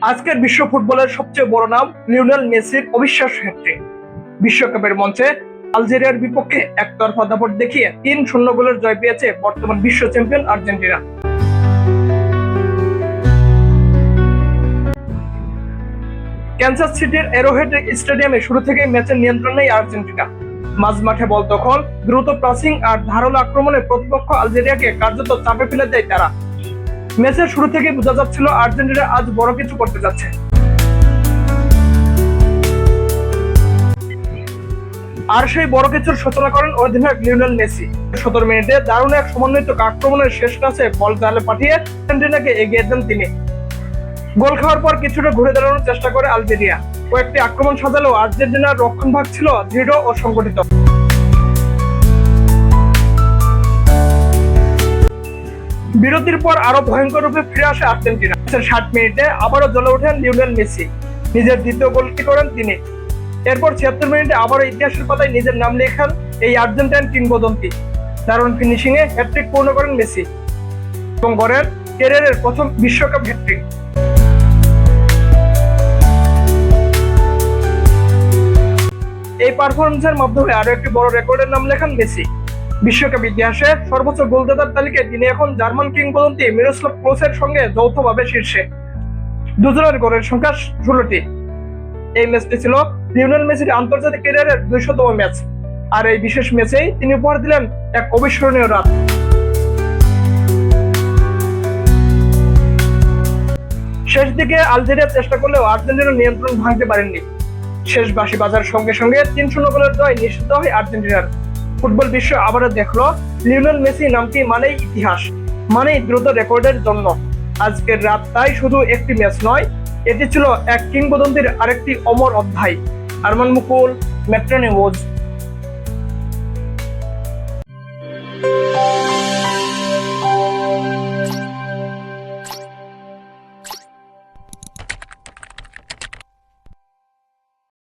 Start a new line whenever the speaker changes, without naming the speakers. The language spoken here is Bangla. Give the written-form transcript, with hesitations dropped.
আজকের বিশ্ব ফুটবলের সবচেয়ে বড় নাম লিওনেল মেসির অবিশ্বাস্য হ্যাটট্রিক। বিশ্বকাপের মঞ্চে আলজেরিয়ার বিপক্ষে একতরফা দাপট দেখিয়ে ৩-০ গোলের জয় পেয়েছে বর্তমান বিশ্ব চ্যাম্পিয়ন আর্জেন্টিনা। ক্যানসাস সিটির অ্যারোহেড স্টেডিয়ামে শুরু থেকেই ম্যাচের নিয়ন্ত্রণ নেই আর্জেন্টিনা। মাঝমাঠে বল দখল, দ্রুত প্রাসিং আর ধারালো আক্রমণে প্রতিপক্ষ আলজেরিয়াকে কার্যত চাপে ফেলে দেয় তারা। ম্যাচের শুরু থেকেই বোঝা যাচ্ছিল আর্জেন্টিনা আজ বড় কিছু করতে যাচ্ছে। আর সেই বড় কিছুর সূচনা করেন অধিনায়ক লিওনেল মেসি। ১৭ মিনিটে দারুণ এক সমন্বিত আক্রমণের শেষ কাছে বল জালে পাঠিয়ে আর্জেন্টিনাকে এগিয়ে দেন তিনি। গোল খাওয়ার পর কিছুটা ঘুরে দাঁড়ানোর চেষ্টা করে আলজেরিয়া। কয়েকটি আক্রমণ সাজালেও আর্জেন্টিনার রক্ষণভাগ ছিল দৃঢ় ও সংগঠিত। বিরতির পর আরো ভয়ঙ্কর রূপে ফিরে আসে আর্জেন্টিনা। ৬০ মিনিটে আবারও জ্বলে ওঠেন লিওনেল মেসি। নিজের দ্বিতীয় গোলটি করেন তিনি। এরপর ৭৬ মিনিটে আবারও ইতিহাসের পাতায় নিজের নাম লেখান এই আর্জেন্টাইন কিংবদন্তি। দারুণ ফিনিশিং এ হ্যাটট্রিক পূর্ণ করেন মেসি এবং গড়েন ক্যারিয়ারের প্রথম বিশ্বকাপ হ্যাটট্রিক। এই পারফরম্যান্সের মাধ্যমে আরো একটি বড় রেকর্ডের নাম লেখান মেসি। বিশ্বকাপ ইতিহাসে সর্বোচ্চ গোলদাতার তালিকায় তিনি এখন জার্মান কিংবদন্তি মিরোস্লাভ ক্লোসের সঙ্গে যৌথভাবে শীর্ষে। দুজনের গোলের সংখ্যা ১৬টি। এই ম্যাচটি ছিল লিওনেল মেসির আন্তর্জাতিক ক্যারিয়ারের ২০০তম ম্যাচ। আর এই বিশেষ ম্যাচেই তিনি উপহার দিলেন এক অবিস্মরণীয় রাত। শেষ দিকে আলজেরিয়া চেষ্টা করলেও আর্জেন্টিনার নিয়ন্ত্রণ ভাঙতে পারেননি। শেষ বাঁশি বাজার সঙ্গে সঙ্গে ৩-০ গোলের জয় নিশ্চিত হয় আর্জেন্টিনার। ফুটবল বিশ্ব আবারও দেখলো লিওনেল মেসি নামটি মানেই ইতিহাস, মানেই দ্রুত রেকর্ডের জন্য। আজকের রাত তাই শুধু একটি ম্যাচ নয়, এটি ছিল এক কিংবদন্তির আরেকটি অমর অধ্যায়। আরমান মুকুল, মেট্রো নিউজ।